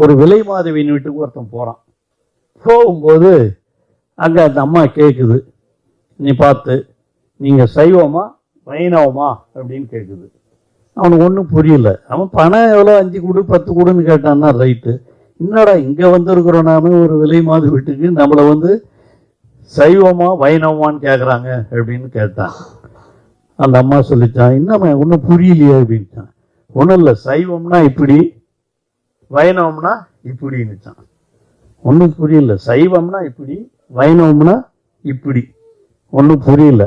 ஒரு விலை மாதவியின் வீட்டுக்கு ஒருத்தன் போகிறான். போகும்போது அங்கே அந்த அம்மா கேட்குது, நீ பார்த்து நீங்கள் சைவமா வைணவமா அப்படின்னு கேட்குது. அவனுக்கு ஒன்றும் புரியல. அவன் பணம் எவ்வளோ 5 கொடு 10 கொடுன்னு கேட்டான்னா ரைட்டு. என்னடா இங்கே வந்திருக்கிறோம் நானும் ஒரு விலை மாத வீட்டுக்கு, நம்மளை சைவமா வைணவமான்னு கேட்குறாங்க அப்படின்னு கேட்டான். அந்த அம்மா சொல்லிச்சான், இன்னும் ஒன்றும் புரியலையே அப்படின்ட்டான். ஒன்றும் இல்லை, சைவம்னா இப்படி வைணவம்னா இப்படின்னுச்சான். ஒன்றும் புரியல. சைவம்னா இப்படி வைணவம்னா இப்படி, ஒன்றும் புரியல.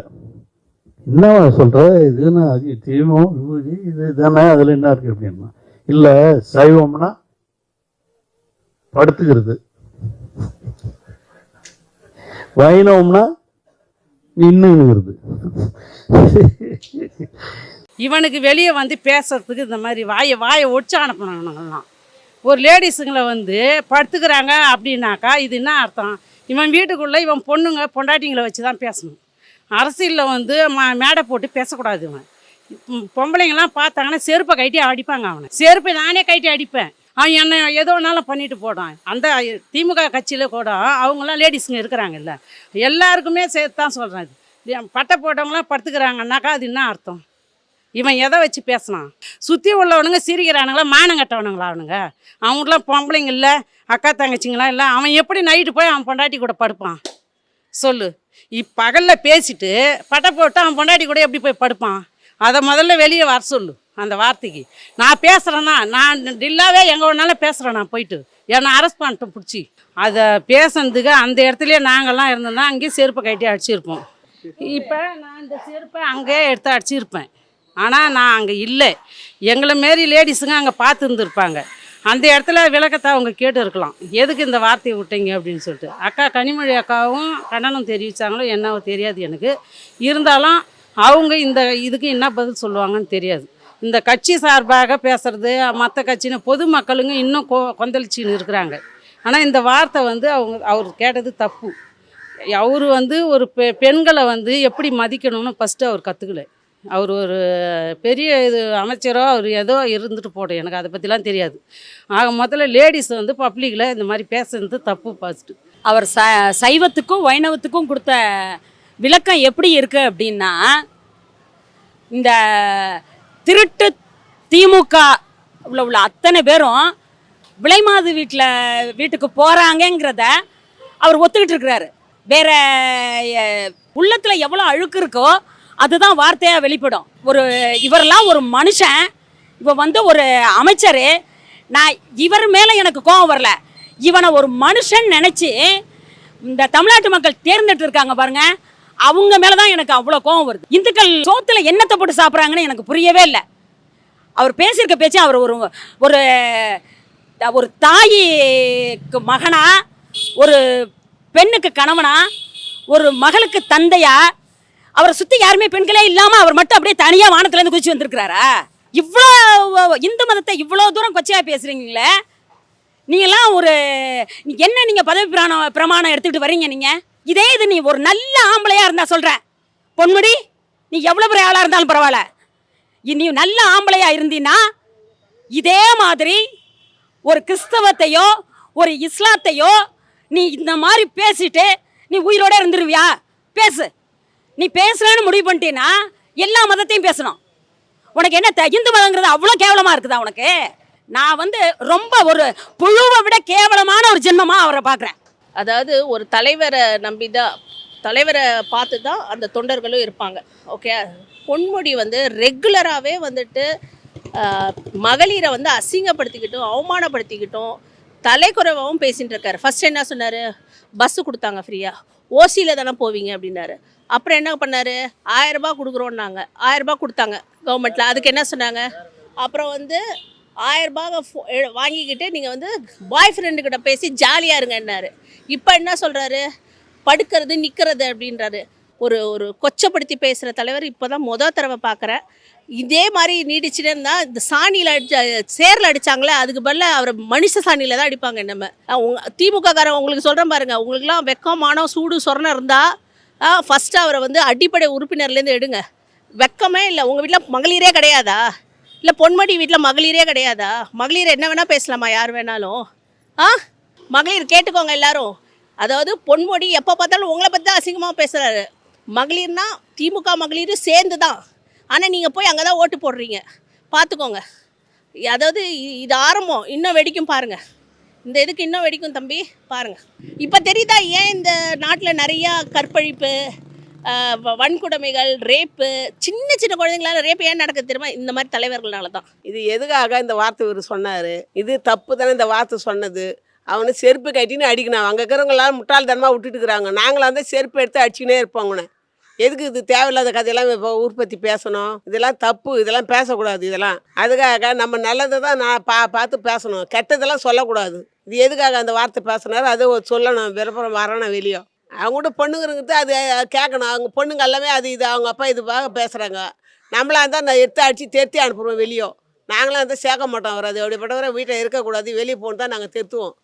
என்ன சொல்கிற, இதுன்னா அது தீபம் விபூதி இது தானே, அதில் என்ன இருக்குது அப்படின்னா, இல்லை சைவம்னா படுத்துக்கிறது, வைணவம்னா நின்னுங்கிறது. இவனுக்கு வெளியே பேசுறதுக்கு இந்த மாதிரி வாயை ஒடிச்சு அனுப்பினாங்கலாம். ஒரு லேடிஸுங்களை படுத்துக்கிறாங்க அப்படின்னாக்கா இது என்ன அர்த்தம்? இவன் வீட்டுக்குள்ளே இவன் பொண்டாட்டிங்களை வச்சு தான் பேசணும். அரசியலில் மேடை போட்டு பேசக்கூடாது. இவன் பொம்பளைங்கள்லாம் பார்த்தாங்கன்னா செருப்பை கட்டி அடிப்பாங்க. அவனை செருப்பை நானே கட்டி அடிப்பேன். அவன் என்ன ஏதோ ஒன்றாலும் பண்ணிட்டு போடான். அந்த திமுக கட்சியில் கூட அவங்களாம் லேடிஸுங்க இருக்கிறாங்கல்ல, எல்லாருக்குமே சேர்த்து தான் சொல்கிறேன். இது பட்டை போட்டவங்களாம் படுத்துக்கிறாங்கன்னாக்கா அது என்ன அர்த்தம்? இவன் எதை வச்சு பேசினான்? சுற்றி உள்ளவனுங்க சிரிக்கிறானுங்களா, மானம் கட்டவனுங்களா அவனுங்க? அவங்களாம் பொம்பளைங்க இல்லை, அக்கா தங்கச்சிங்களாம் இல்லை. அவன் எப்படி நைட்டு போய் அவன் பொண்டாட்டி கூட படுப்பான் சொல்லு? பகலில் பேசிட்டு பட்டை போட்டு அவன் பொண்டாட்டி கூட எப்படி போய் படுப்பான்? அதை முதல்ல வெளியே வர சொல்லு. அந்த வார்த்தைக்கு நான் பேசுகிறேன்னா, நான் டில்லாவே எங்கே வேணாலும் பேசுகிறேன். நான் போயிட்டு என்னை அரெஸ்ட் பண்ணிட்டு பிடிச்சி அதை பேசுனதுக்கு அந்த இடத்துலையே நாங்கள்லாம் இருந்தோம்னா அங்கேயே செருப்பை கட்டி அடிச்சிருப்போம். இப்போ நான் இந்த செருப்பை அங்கேயே எடுத்து அடிச்சிருப்பேன். ஆனால் நான் அங்கே இல்லை. எங்களை மாரி லேடிஸுங்க அங்கே பார்த்து இருந்துருப்பாங்க. அந்த இடத்துல விளக்கத்தை அவங்க கேட்டு இருக்கலாம், எதுக்கு இந்த வார்த்தையை விட்டீங்க அப்படின்னு சொல்லிட்டு. அக்கா கனிமொழி அக்காவும் கண்டனம் தெரிவித்தாங்களோ என்னவோ தெரியாது எனக்கு. இருந்தாலும் அவங்க இந்த இதுக்கு என்ன பதில் சொல்லுவாங்கன்னு தெரியாது. இந்த கட்சி சார்பாக பேசுகிறது, மற்ற கட்சின்னு பொதுமக்களுங்க இன்னும் கொந்தளிச்சின்னு இருக்கிறாங்க. ஆனால் இந்த வார்த்தை அவர் கேட்டது தப்பு. அவர் ஒரு பெண்களை எப்படி மதிக்கணும்னு ஃபஸ்ட்டு அவர் கற்றுக்கல. அவர் ஒரு பெரிய அமைச்சரோ அவர் ஏதோ இருந்துட்டு போட்டோம், எனக்கு அதை பற்றிலாம் தெரியாது. ஆக முதல்ல லேடிஸ் பப்ளிக்கில் இந்த மாதிரி பேசுறது தப்பு. ஃபஸ்ட்டு அவர் சைவத்துக்கும் வைணவத்துக்கும் கொடுத்த விளக்கம் எப்படி இருக்குது அப்படின்னா, இந்த திருட்டு திமுக உள்ள அத்தனை பேரும் விலைமாது வீட்டுக்கு போகிறாங்கங்கிறத அவர் ஒத்துக்கிட்டு இருக்கிறாரு. வேற உள்ளத்தில் எவ்வளோ அழுக்கு இருக்கோ அதுதான் வார்த்தையாக வெளிப்படும். இவரெல்லாம் ஒரு மனுஷன், இவ ஒரு அமைச்சர். நான் இவர் மேலே எனக்கு கோபம் வரல, இவனை ஒரு மனுஷன் நினச்சி இந்த தமிழ்நாட்டு மக்கள் தேர்ந்தெடுத்து இருக்காங்க பாருங்க, அவங்க மேலே தான் எனக்கு அவ்வளோ கோபம் வருது. இந்துக்கள் சோத்துல எண்ணத்தை போட்டு சாப்பிட்றாங்கன்னு எனக்கு புரியவே இல்லை. அவர் பேசியிருக்க பேச்சு, அவர் ஒரு ஒரு தாய்க்கு மகனா, ஒரு பெண்ணுக்கு கணவனா, ஒரு மகளுக்கு தந்தையா, அவரை சுற்றி யாருமே பெண்களே இல்லாமல் அவர் மட்டும் அப்படியே தனியாக வானத்துலேருந்து குதிச்சு வந்திருக்கிறாரா? இவ்வளோ இந்து மதத்தை இவ்வளோ தூரம் கொச்சையாக பேசுகிறீங்களே, நீங்களாம் நீங்கள் பதவி பிரமாணம் எடுத்துக்கிட்டு வரீங்க. நீங்கள் இதே இது நீ ஒரு நல்ல ஆம்பளையாக இருந்தால் சொல்கிறேன் பொன்முடி, நீ எவ்வளோ பெரிய ஆளாக இருந்தாலும் பரவாயில்ல, நீ நல்ல ஆம்பளையாக இருந்தீன்னா இதே மாதிரி ஒரு கிறிஸ்தவத்தையோ ஒரு இஸ்லாத்தையோ நீ இந்த மாதிரி பேசிட்டு நீ உயிரோட இருந்துருவியா? பேசு. நீ பேசுறேன்னு முடிவு பண்ணிட்டீன்னா எல்லா மதத்தையும் பேசணும். உனக்கு என்ன இந்து மதங்கிறது அவ்வளோ கேவலமாக இருக்குதா உனக்கு? நான் ரொம்ப ஒரு புழுவை விட கேவலமான ஒரு ஜென்மமாக அவரை பார்க்குறேன். அதாவது ஒரு தலைவரை நம்பி தான், தலைவரை பார்த்து தான் அந்த தொண்டர்களும் இருப்பாங்க. ஓகே, பொன்முடி ரெகுலராகவே மகளிரை அசிங்கப்படுத்திக்கிட்டும் அவமானப்படுத்திக்கிட்டும் தலைக்குறைவாகவும் பேசிகிட்டு இருக்காரு. ஃபஸ்ட் என்ன சொன்னார்? பஸ்ஸு கொடுத்தாங்க ஃப்ரீயாக, ஓசியில் தானே போவீங்க அப்படின்னாரு. அப்புறம் என்ன பண்ணார்? 1000 ரூபா கொடுக்குறோன்னாங்க, 1000 ரூபா கொடுத்தாங்க கவர்மெண்ட்டில். அதுக்கு என்ன சொன்னாங்க? அப்புறம் 1000 ரூபாய் வாங்கிக்கிட்டு நீங்கள் பாய் ஃப்ரெண்டுக்கிட்ட பேசி ஜாலியாக இருங்கன்னாரு. இப்போ என்ன சொல்கிறாரு? படுக்கிறது நிற்கிறது அப்படின்றாரு. ஒரு கொச்சப்படுத்தி பேசுகிற தலைவர் இப்போ தான் தடவை பார்க்குறேன். இதே மாதிரி நீடிச்சுட்டே இருந்தால் இந்த சாணியில் சேரில் அடித்தாங்களே, அதுக்கு பதிலாக அவரை மனுஷ சாணியில் தான் அடிப்பாங்க. நம்ம திமுககாரன் உங்களுக்கு சொல்கிறேன் பாருங்கள், உங்களுக்குலாம் வெக்கமானம் சூடு சொரணம் இருந்தால் ஃபஸ்ட்டு அவரை அடிப்படை உறுப்பினர்லேருந்து எடுங்க. வெக்கமே இல்லை. உங்கள் வீட்டில் மகளிரே கிடையாதா? இல்லை பொன்முடி வீட்டில் மகளிரே கிடையாதா? மகளிர் என்ன வேணால் பேசலாமா யார் வேணாலும்? மகளிர் கேட்டுக்கோங்க எல்லாரும். அதாவது பொன்முடி எப்போ பார்த்தாலும் உங்களை பற்றி தான் அசிங்கமாக பேசுகிறாரு. மகளிர்னா திமுக மகளிர் சேர்ந்து தான். ஆனால் நீங்கள் போய் அங்கே தான் ஓட்டு போடுறீங்க, பார்த்துக்கோங்க. அதாவது இது ஆரம்பம், இன்னும் வெடிக்கும் பாருங்கள். இந்த இதுக்கு இன்னும் வெடிக்கும் தம்பி, பாருங்கள். இப்போ தெரியுதா ஏன் இந்த நாட்டில் நிறையா கற்பழிப்பு, வன்கொடுமைகள், ரேப்பு, சின்ன சின்ன குழந்தைங்களால ரேப்பு ஏன் நடக்குது தெரியுமா? இந்த மாதிரி தலைவர்களால தான். இது எதுக்காக இந்த வார்த்தை இவர் சொன்னார்? இது தப்பு தானே இந்த வார்த்தை சொன்னது. அவனை செருப்பு கட்டின்னு அடிக்கணும். அங்கே இருக்கிறவங்களாம் முட்டாள்தனமாக விட்டுட்டு இருக்கிறாங்க. நாங்களாம் வந்து செருப்பு எடுத்து அடிச்சுக்கினே இருப்பாங்கண்ணே. எதுக்கு இது தேவையில்லாத கதையெல்லாம் இப்போ உற்பத்தி பேசணும்? இதெல்லாம் தப்பு, இதெல்லாம் பேசக்கூடாது. இதெல்லாம் அதுக்காக நம்ம நல்லதை தான் நான் பார்த்து பேசணும், கெட்டதெல்லாம் சொல்லக்கூடாது. இது எதுக்காக அந்த வார்த்தை பேசினார் அது சொல்லணும். விருப்பம் வரணும் வெளியே. அவங்கள்ட்ட பொண்ணுங்கிறது அது கேட்கணும். அவங்க பொண்ணுங்க எல்லாமே அது இது அவங்க அப்பா இதுவாக பேசுகிறாங்க. நம்மளாக இருந்தால் நான் எடுத்து அடித்து தேர்த்தி அனுப்புகிறோம் வெளியே. நாங்களாம் வந்து சேர்க்க மாட்டோம். அவர் அது அப்படிப்பட்டவரை வீட்டில் இருக்கக்கூடாது, வெளியே போகணும் தான் நாங்கள் திருத்துவோம்.